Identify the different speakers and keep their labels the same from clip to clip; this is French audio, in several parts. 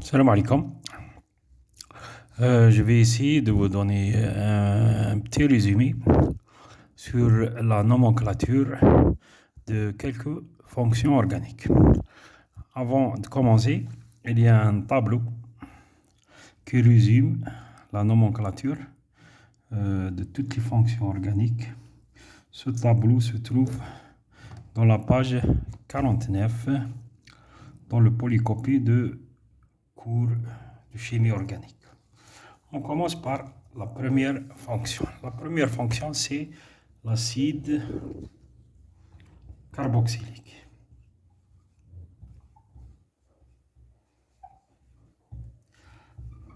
Speaker 1: Salam alaikum. Je vais essayer de vous donner un petit résumé sur la nomenclature de quelques fonctions organiques. Avant de commencer, il y a un tableau qui résume la nomenclature de toutes les fonctions organiques. Ce tableau se trouve dans la page 49 dans le polycopie de cours de chimie organique. On commence par la première fonction. La première fonction, c'est l'acide carboxylique.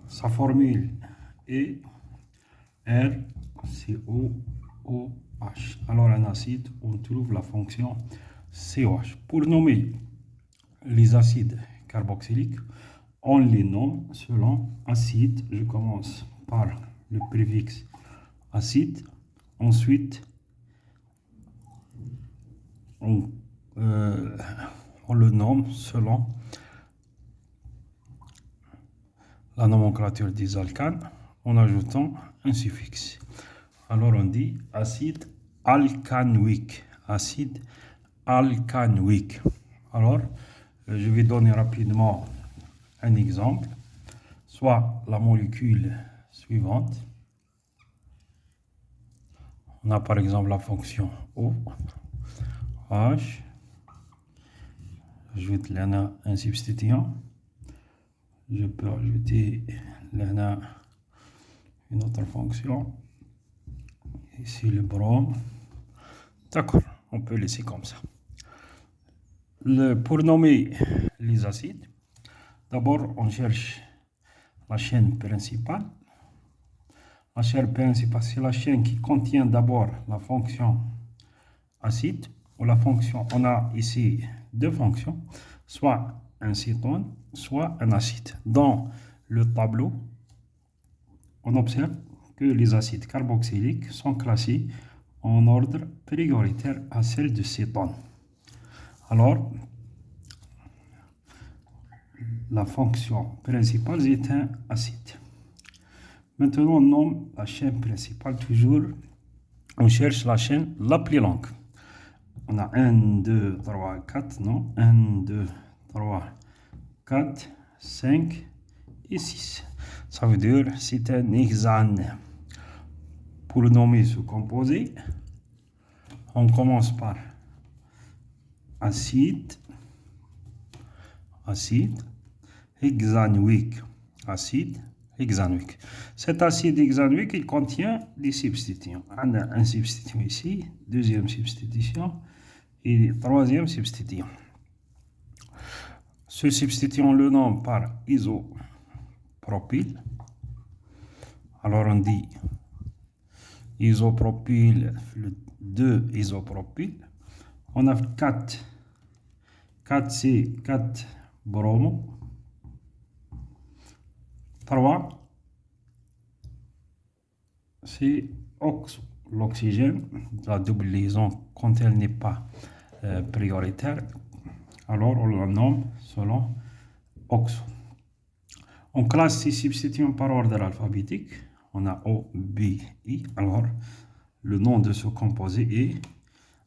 Speaker 1: Sa formule est RCOOH. Alors, un acide, on trouve la fonction COH. Pour nommer les acides carboxyliques, on les nomme selon acide. Je commence par le préfixe acide. Ensuite, on le nomme selon la nomenclature des alcanes en ajoutant un suffixe. Alors on dit acide alcanoïque. Acide alcanoïque. Alors, je vais donner rapidement un exemple, soit la molécule suivante. On a par exemple la fonction O, H, j'ajoute là un substituant. Je peux ajouter là une autre fonction. Ici le brome. D'accord, on peut laisser comme ça. Pour nommer les acides, d'abord, on cherche la chaîne principale. La chaîne principale, c'est la chaîne qui contient d'abord la fonction acide ou la fonction. On a ici deux fonctions, soit un cétone, soit un acide. Dans le tableau, on observe que les acides carboxyliques sont classés en ordre prioritaire à celle de cétone. Alors, la fonction principale est un acide. Maintenant, on nomme la chaîne principale toujours. On cherche la chaîne la plus longue. On a 1, 2, 3, 4, non 1, 2, 3, 4, 5 et 6. Ça veut dire que c'est un hexane. Pour nommer ce composé, on commence par acide, hexanoïque, acide, hexanoïque. Cet acide hexanoïque, il contient des substituants. On a un substituant ici, deuxième substitution et troisième substituant. Ce substituant, on le nomme par isopropyl. Alors on dit isopropyl, 2 isopropyl. On a 4 bromo. 3, c'est oxo. L'oxygène, la double liaison, quand elle n'est pas prioritaire, alors on la nomme selon oxo. On classe ces substituants par ordre alphabétique. On a O, B, I. Alors, le nom de ce composé est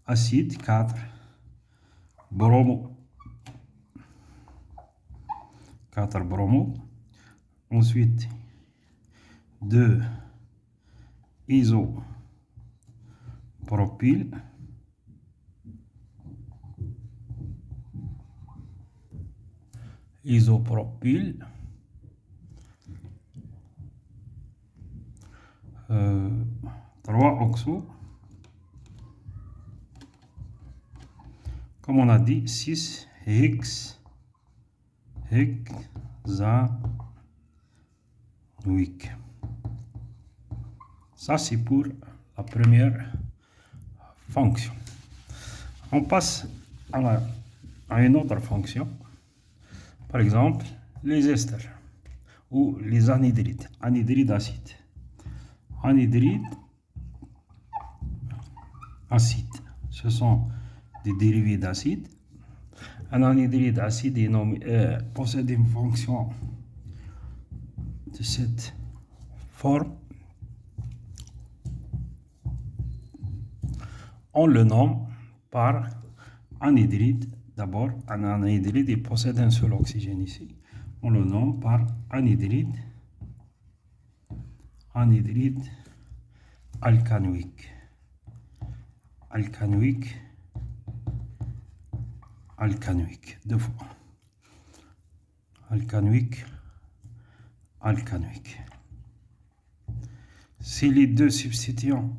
Speaker 1: acide 4 bromo. 4 bromo. Ensuite, 2 isopropyl. Isopropyl. 3 oxo. Comme on a dit, 6 hexanoïque. Ça, c'est pour la première fonction. On passe à une autre fonction. Par exemple, les esters ou les anhydrides. Anhydride acide. Anhydride acide. Ce sont des dérivés d'acide. Un anhydride acide possède une fonction de cette forme, on le nomme par anhydride. D'abord, un anhydride, il possède un seul oxygène ici. On le nomme par anhydride alcanoïque. Alcanoïque, deux fois. Alcanoïque. Si les deux substituants,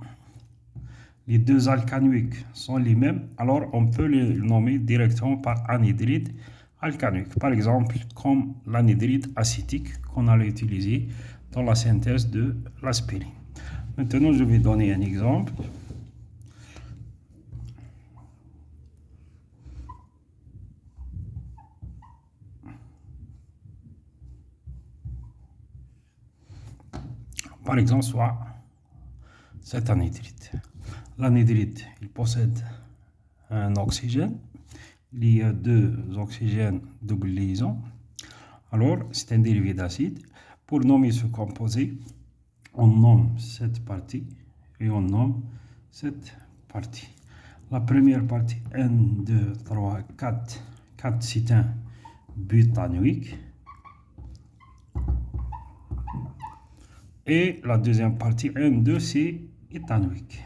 Speaker 1: les deux alcanoïques sont les mêmes, alors on peut les nommer directement par anhydride alcanoïque. Par exemple, comme l'anhydride acétique qu'on allait utiliser dans la synthèse de l'aspirine. Maintenant, je vais donner un exemple. Par exemple, soit cet anhydride. L'anhydride, il possède un oxygène. Il y a deux oxygènes double liaison. Alors, c'est un dérivé d'acide. Pour nommer ce composé, on nomme cette partie et on nomme cette partie. La première partie, 1, 2, 3, 4. 4, c'est un butanoïque. Et la deuxième partie, 1, 2, c'est éthanoïque.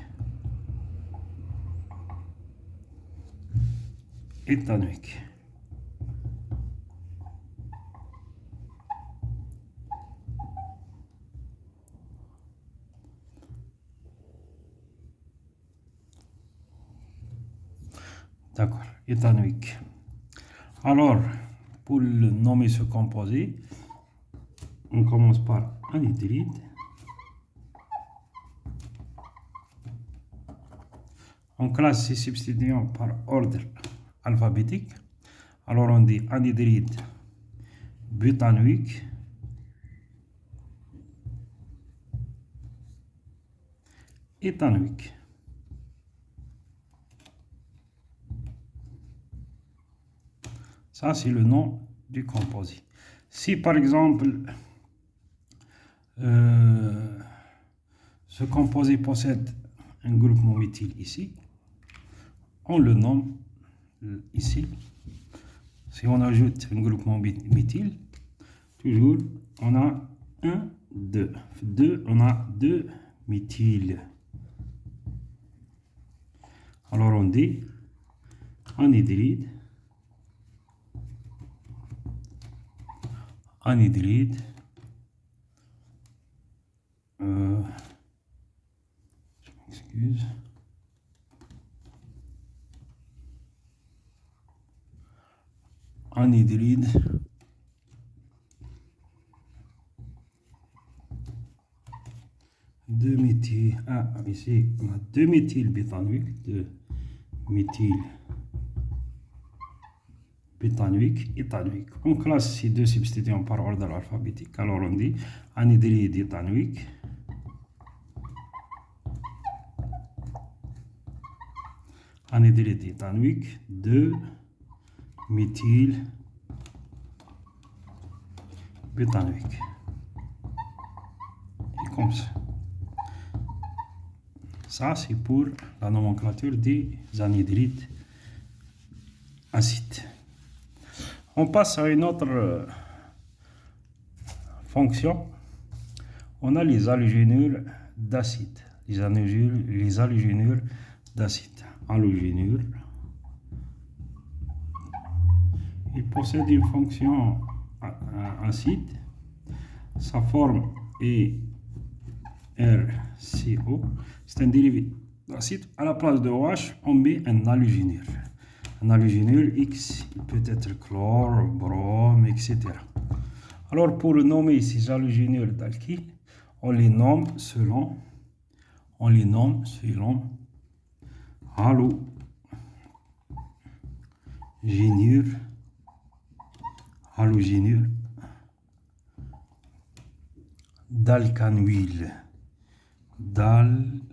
Speaker 1: D'accord, éthanoïque. Alors, pour nommer ce composé, on commence par anhydride. On classe ces substituants par ordre alphabétique. Alors on dit anhydride butanoïque, éthanoïque. Ça, c'est le nom du composé. Si par exemple, ce composé possède un groupement méthyle ici, on le nomme ici. Si on ajoute un groupement méthyle, toujours on a 1, 2. 2, on a 2 méthyl. Alors on dit anhydride je m'excuse. Anhydride de méthyle. Ah, ici on a 2 méthyl butanoïque, 2 méthyl butanoïque, éthanoïque. On classe ces deux substituants par ordre alphabétique. Alors on dit anhydride éthanoïque, anhydride éthanoïque, 2 méthyl butanoïque. Et comme ça. Ça, c'est pour la nomenclature des anhydrides acides. On passe à une autre fonction. On a les halogénures d'acide. Les halogénures d'acide. Halogénure. Il possède une fonction acide. Sa forme est RCO. C'est un dérivé d'acide. À la place de OH, on met un halogénure. Un halogénure X, il peut être chlore, brome, etc. Alors, pour nommer ces halogénures d'alkyle, on les nomme selon halogénure d'alcanhuile. D'alcanhuile.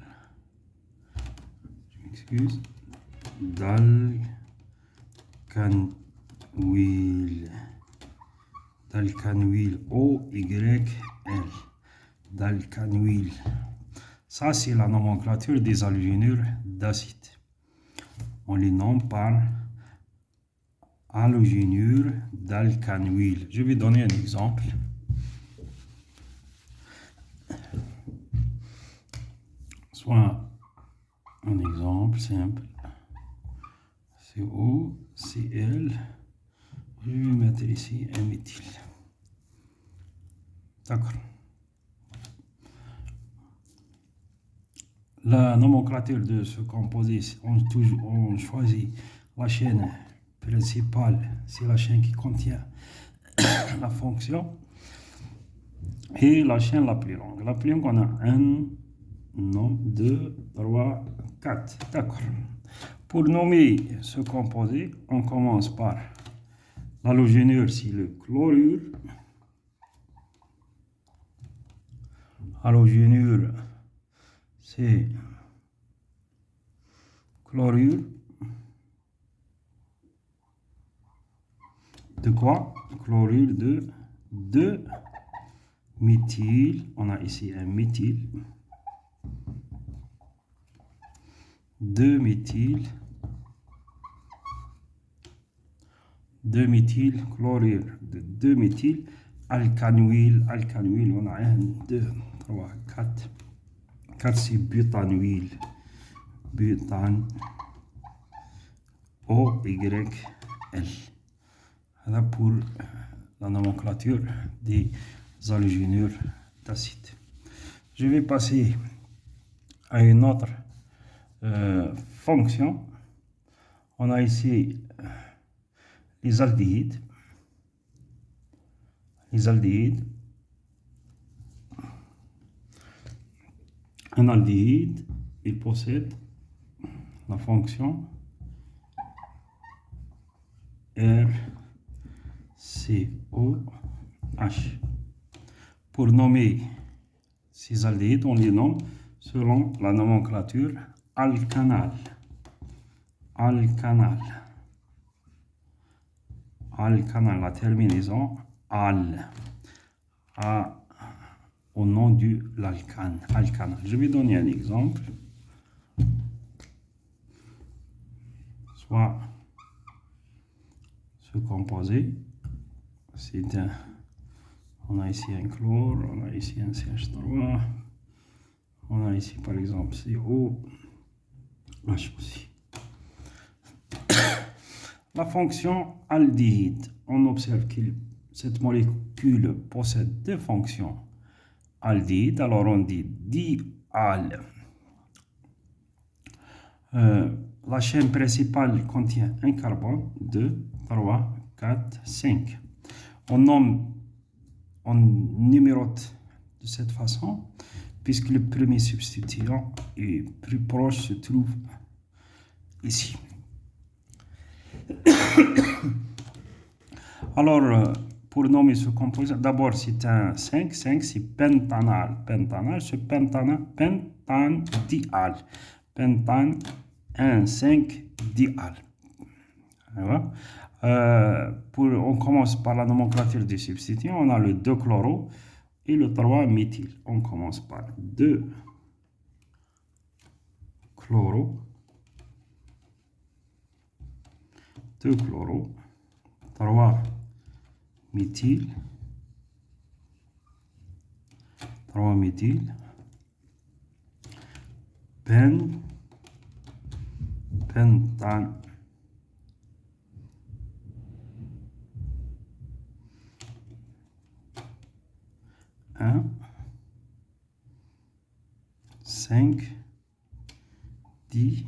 Speaker 1: d'alkanylyle OYL. D'alkanylyle. Ça, c'est la nomenclature des halogénures d'acide. On les nomme par halogénures d'alkanylyle. Je vais donner un exemple. Soit un exemple simple. COCl. Je vais mettre ici un méthyle. D'accord. La nomenclature de ce composé, on choisit la chaîne principale, c'est la chaîne qui contient la fonction, et la chaîne la plus longue. La plus longue, on a 1, 2, 3, 4. D'accord. Pour nommer ce composé, on commence par l'halogénure, c'est le chlorure. Halogénure, c'est chlorure de quoi? Chlorure de 2 méthyle. On a ici un méthyle. 2 méthyle. 2 méthyle, chlorure de 2 méthyle. Alkanylyle, on a 1, 2, 3, 4. 4, c'est butanyle. Butan. OYL. Voilà pour la nomenclature des halogénures d'acide. Je vais passer à une autre fonction. On a ici les aldéhydes. Un aldéhyde, il possède la fonction RCOH. Pour nommer ces aldéhydes, on les nomme selon la nomenclature alcanal. Alcanal, la terminaison al, au nom de l'alcane. Alcanal. Je vais donner un exemple. Soit ce composé, c'est un, on a ici un chlore, on a ici un CH3, on a ici par exemple COH aussi. La fonction aldéhyde, on observe que cette molécule possède deux fonctions aldéhyde, alors on dit dial. La chaîne principale contient un carbone, 2, 3, 4, 5. On numérote de cette façon, puisque le premier substituant est plus proche se trouve ici. Alors, pour nommer ce composé, d'abord c'est un 5, c'est pentanal. C'est pentandial. Pentan 1, 5 dial. Voilà. On commence par la nomenclature des substituants. On a le 2 chloro et le 3 méthyle. On commence par 2 chloro, 3 méthyle, pentan, 1, 5 dial.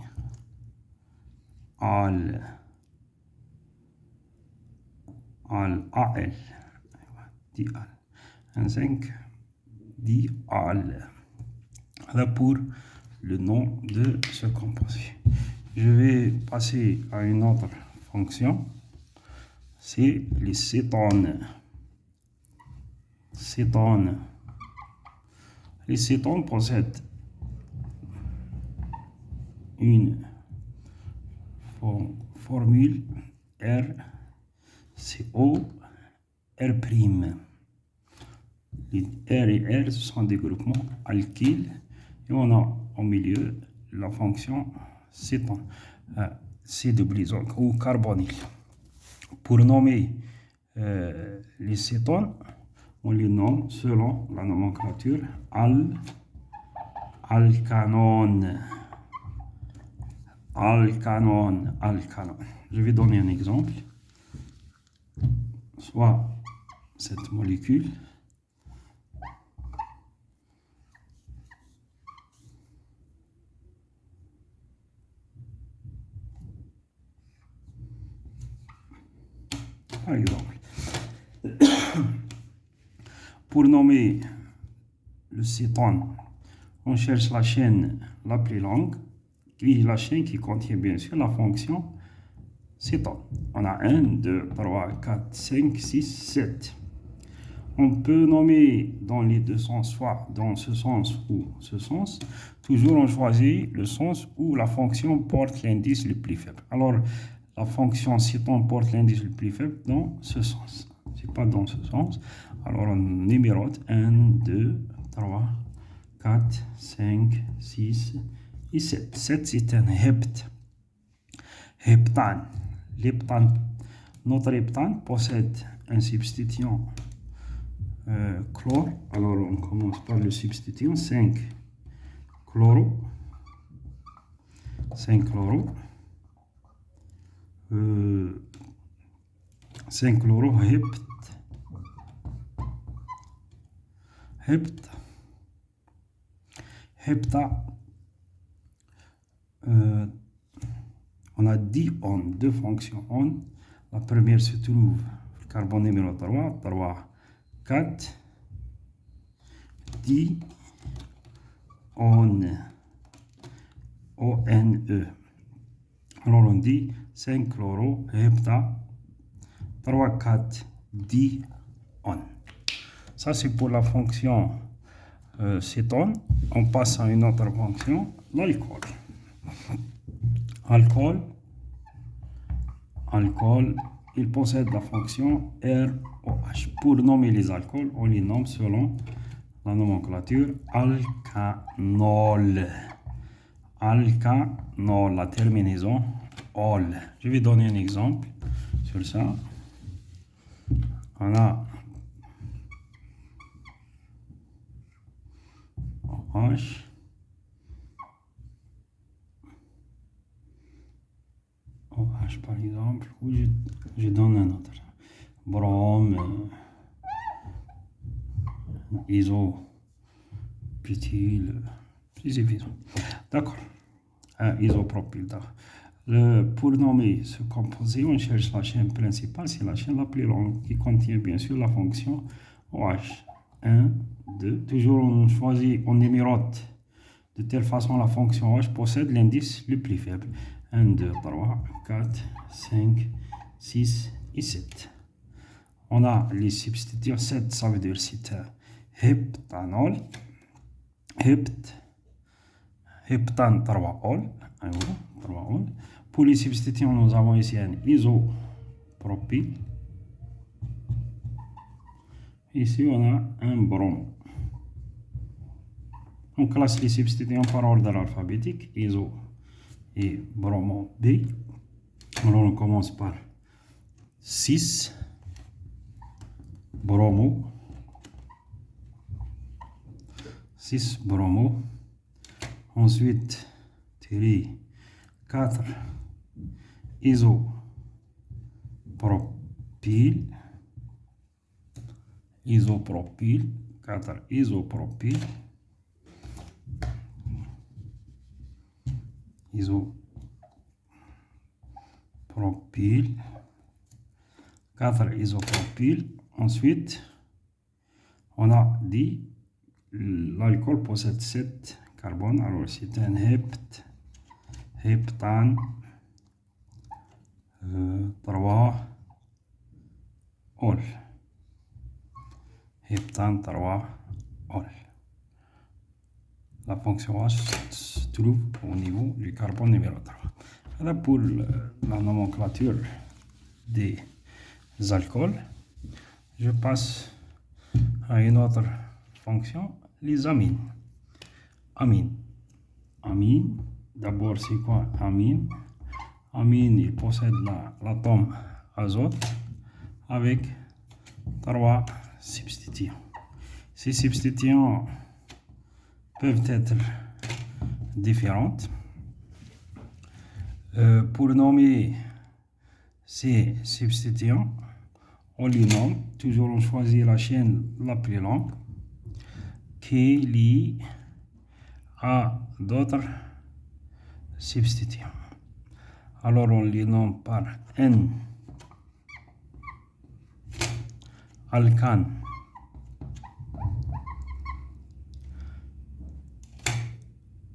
Speaker 1: Dial. 1, 5 dial. Voilà pour le nom de ce composé. Je vais passer à une autre fonction. C'est les cétones. Les cétones possèdent une formule RCOL. R'. Les R et R, ce sont des groupements alkyles. Et on a au milieu la fonction cétone, C-double ou carbonyle. Pour nommer les cétones, on les nomme selon la nomenclature alcanone. Alcanone. Je vais donner un exemple. Soit cette molécule par exemple. Pour nommer le cétone, on cherche la chaîne la plus longue, qui est la chaîne qui contient bien sûr la fonction cétone. On a 1, 2, 3, 4, 5, 6, 7. On peut nommer dans les deux sens, soit dans ce sens ou ce sens. Toujours on choisit le sens où la fonction porte l'indice le plus faible. Alors, la fonction cétone porte l'indice le plus faible dans ce sens. C'est pas dans ce sens. Alors, on numérote 1, 2, 3, 4, 5, 6 et 7. 7, c'est un heptane. Notre heptane possède un substituant chlore. Alors, on commence par le substituant 5 chloro. 5 chloro hepta. On a 10 onnes, deux fonctions onnes. La première se trouve le carbone numéro 3, 4, 10 onnes, O-N-E. Alors on dit 5 chloro, hepta, 3, 4, 10 onnes. Ça c'est pour la fonction cétone. On passe à une autre fonction, l'alcool. Alcool, il possède la fonction ROH. Pour nommer les alcools, on les nomme selon la nomenclature alcanol. La terminaison ol. Je vais donner un exemple sur ça. On a OH. OH par exemple, ou je donne un autre. Brome, isoputyle, d'accord. Isopropyl. Pour nommer ce composé, on cherche la chaîne principale, c'est la chaîne la plus longue qui contient bien sûr la fonction OH. 1, 2, toujours on choisit, on numérote de telle façon la fonction OH possède l'indice le plus faible. 1, 2, 3, 4, 5, 6 et 7. On a les substituts. 7, ça veut dire c'est heptanol. Heptane 3-ol. Pour les substituants, nous avons ici un isopropyl. Ici, on a un bromo. On classe les substituants par ordre alphabétique. Iso et bromo B. Alors, on commence par 6 bromo. 6 bromo. Ensuite, 4 isopropyl. 4 isopropyl. Isopropyl. 4 isopropyl. Ensuite, on a dit l'alcool possède 7 carbones. Alors, c'est un heptane 3-ol. Heptane 3-ol. La fonction H se trouve au niveau du carbone numéro 3. Voilà pour la nomenclature des alcools. Je passe à une autre fonction, les amines. Amine. Amine, d'abord c'est quoi amine? Amine, il possède l'atome azote avec 3 substituants. Ces substituants peuvent être différentes. Pour nommer ces substituants, on les nomme, toujours on choisit la chaîne la plus longue qui lie à d'autres substituants. Alors on les nomme par N-alcane,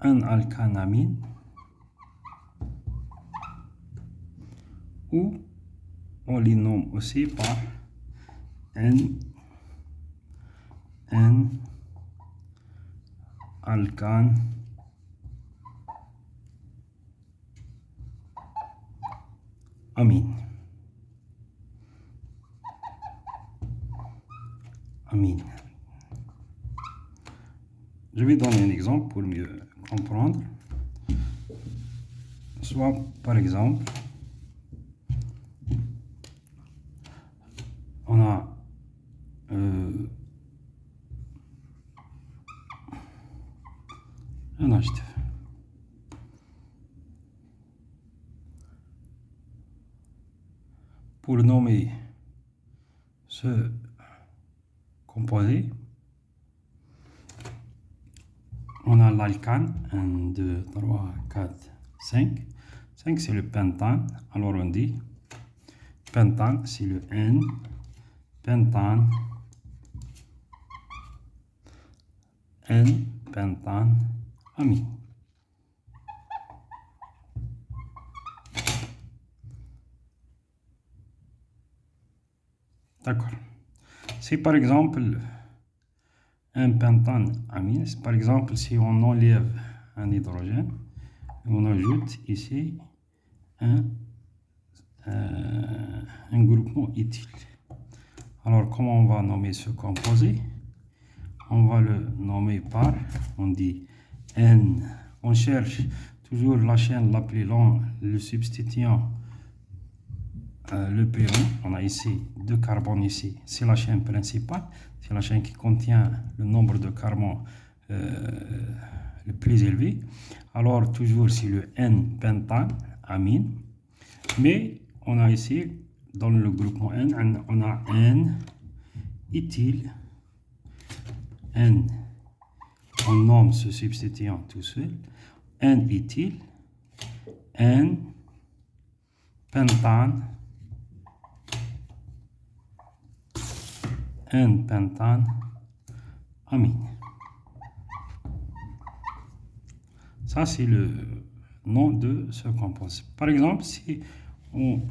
Speaker 1: N-alcanamine, ou on les nomme aussi par N-alcane amine. Amine. Je vais donner un exemple pour mieux comprendre. Soit par exemple, on a un adjectif. Pour nommer ce composé, on a l'alcane, 1, 2, 3, 4, 5. 5 c'est le pentane, alors on dit pentane c'est le N, pentane, N-pentane amine. D'accord. Si par exemple un pentane amine, par exemple si on enlève un hydrogène, on ajoute ici un groupement éthyle. Alors comment on va nommer ce composé? On va le nommer par, on dit N, on cherche toujours la chaîne la plus longue, le substituant le plus long. On a ici 2 carbones ici, c'est la chaîne principale, c'est la chaîne qui contient le nombre de carbones le plus élevé. Alors toujours c'est le N-pentane amine, mais on a ici dans le groupement N, on a N-éthyle. N, on nomme ce substituant tout seul, N-éthyle, N-pentane, N-pentane amine. Ça c'est le nom de ce composé. Par exemple, si on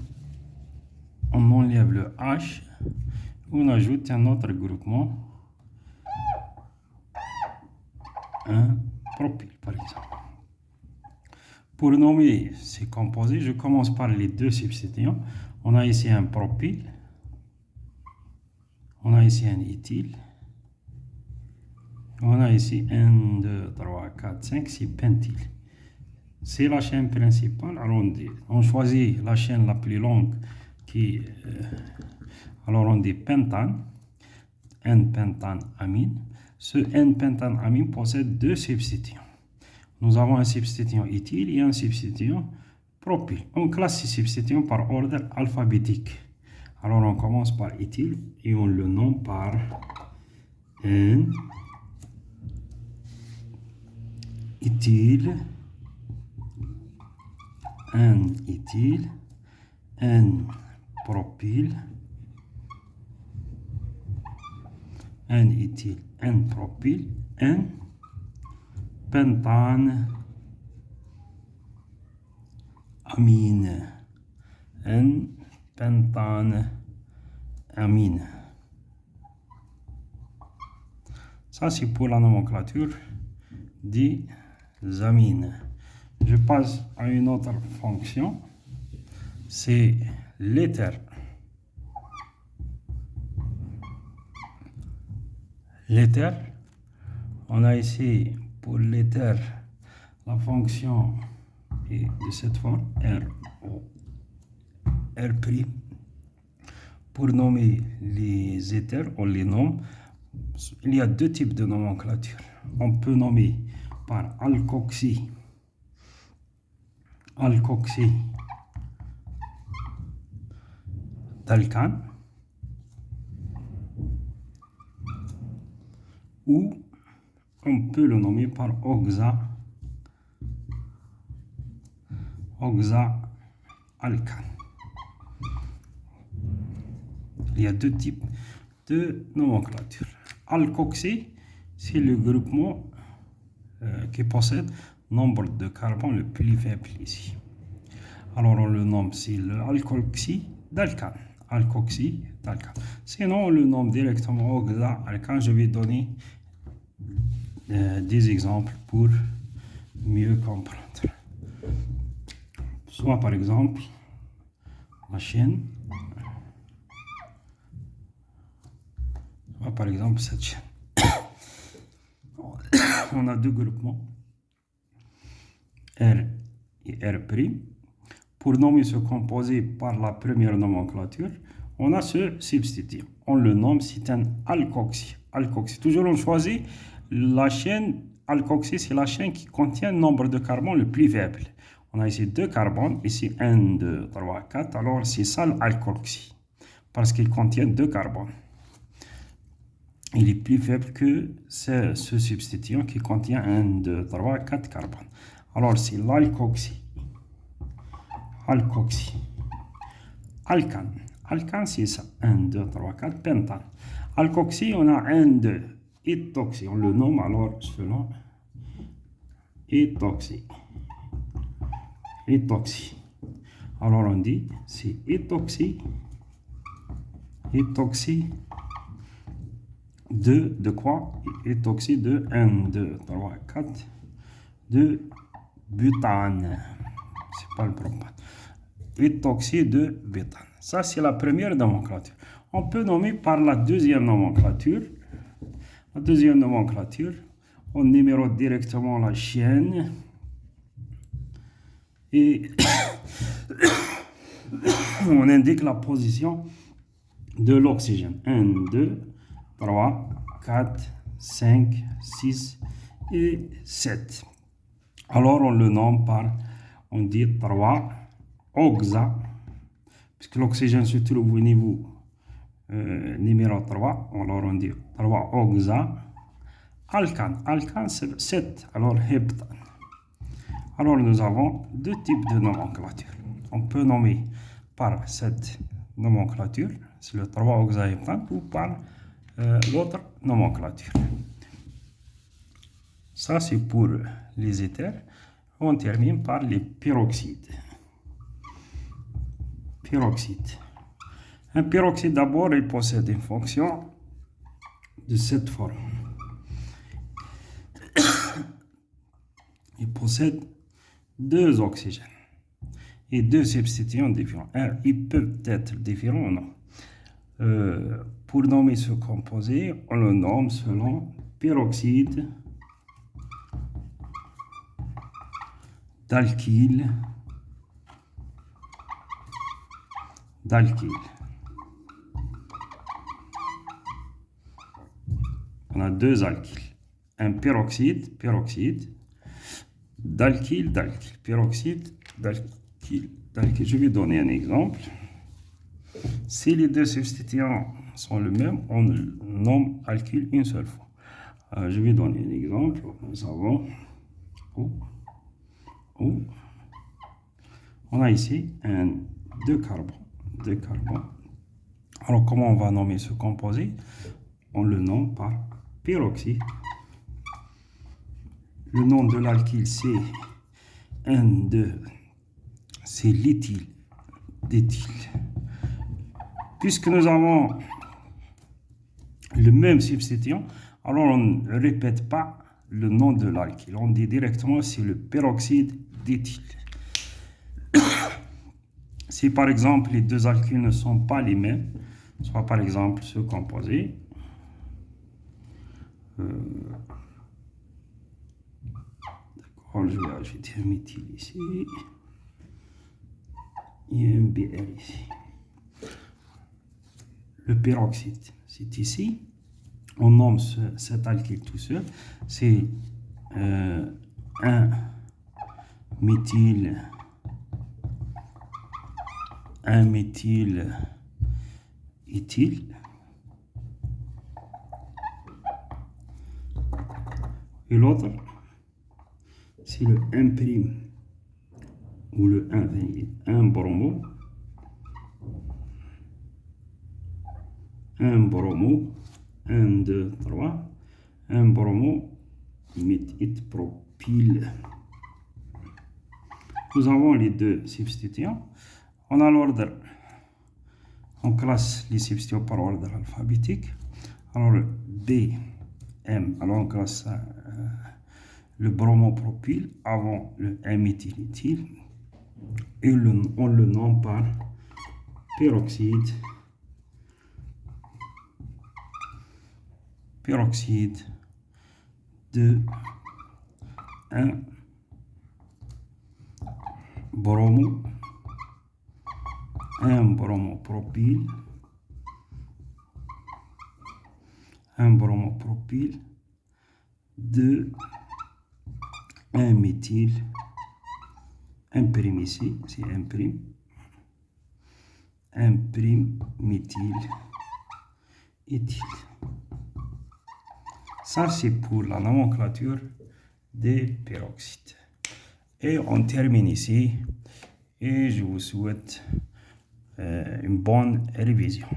Speaker 1: enlève le H, on ajoute un autre groupement, un propyle par exemple. Pour nommer ces composés, je commence par les 2 substituants. On a ici un propyle, on a ici un éthyle, on a ici 1, 2, 3, 4, 5, 6 pentyle. C'est la chaîne principale. Alors on choisit la chaîne la plus longue qui alors on dit pentane, N-pentane amine. Ce N-pentane amine possède 2 substituants. Nous avons un substituant éthyle et un substituant propyle. On classe ces substituants par ordre alphabétique. Alors on commence par éthyle et on le nomme par N, éthyle, N-éthyle, N-propyle, N-éthyle, N-propyle, N-pentane amine, N-pentane amine. Ça c'est pour la nomenclature des amines. Je passe à une autre fonction, c'est l'éther. l'éther. On a ici pour l'éther la fonction est de cette forme R'. Pour nommer les éthers, on les nomme. Il y a deux types de nomenclature. On peut nommer par alkoxy d'alcane ou on peut le nommer par oxaalcane. Il y a deux types de nomenclature. Alkoxy, c'est le groupement qui possède nombre de carbone le plus faible ici. Alors on le nomme, c'est l'alkoxy d'alcane. Sinon on le nomme directement oxaalcane. Je vais donner des exemples pour mieux comprendre. Soit par exemple la chaîne, soit par exemple cette chaîne. On a deux groupements, R et R'. Pour nommer ce composé par la première nomenclature, on a ce substitut. On le nomme, c'est un alkoxy. Toujours on choisit la chaîne alkoxy, c'est la chaîne qui contient le nombre de carbone le plus faible. On a ici 2 carbones, ici 1, 2, 3, 4. Alors c'est ça l'alkoxy, parce qu'il contient 2 carbones. Il est plus faible que ce substituant qui contient 1, 2, 3, 4 carbones. Alors c'est l'alkoxy. Alcane, c'est ça. 1, 2, 3, 4, pentane. Alkoxy, on a 1, 2. Étoxy, on le nomme alors selon étoxy. Alors on dit c'est étoxy de quoi? Étoxy de 1, 2, 3, 4 de butane. C'est pas le propane. Étoxy de butane. Ça c'est la première nomenclature. On peut nommer par la deuxième nomenclature. La deuxième nomenclature, on numérote directement la chaîne et on indique la position de l'oxygène. 1, 2, 3, 4, 5, 6 et 7. Alors on le nomme par, on dit 3 oxa, puisque l'oxygène se trouve au niveau numéro 3, alors on dit 3 oxaalcane. Alcane c'est 7, alors heptane. Alors nous avons deux types de nomenclature. On peut nommer par cette nomenclature, c'est le 3 oxaheptane, ou par l'autre nomenclature. Ça c'est pour les éthers. On termine par les peroxydes. Un peroxyde d'abord, il possède une fonction de cette forme. Il possède 2 oxygènes et 2 substituants différents. Ils peuvent être différents ou non. Pour nommer ce composé, on le nomme selon peroxyde d'alkyle. On a 2 alkyles. Un peroxyde d'alkyle, peroxyde d'alkyle. Je vais donner un exemple. Si les deux substituants sont les mêmes, on nomme alkyle une seule fois. Je vais donner un exemple. Nous avons on a ici 2 carbones. Alors comment on va nommer ce composé? On le nomme par peroxyde. Le nom de l'alkyle c'est 1, 2, c'est l'éthyle d'éthyle. Puisque nous avons le même substituant, alors on ne répète pas le nom de l'alkyle. On dit directement c'est le peroxyde d'éthyle. Si par exemple les deux alkyles ne sont pas les mêmes, soit par exemple ce composé, D'accord, je vais ajouter un méthyle ici. Et un Br ici. Le peroxyde, c'est ici. On nomme cet alkyle tout seul. C'est un méthyle éthyle. Et l'autre, c'est le 1' ou le 1 bromo. Un bromo, 1, 2, 3, un bromo, méthylpropyle. Nous avons les deux substituants. On a l'ordre, on classe les substituants par ordre alphabétique. Alors, B, M, alors on classe le bromopropyle avant le 1-méthyléthyle et on le nomme par peroxyde de 1 bromopropyle, de 1 méthyle, 1' ici, c'est 1', 1' méthyle éthyle. Ça, c'est pour la nomenclature des peroxydes. Et on termine ici. Et je vous souhaite une bonne révision.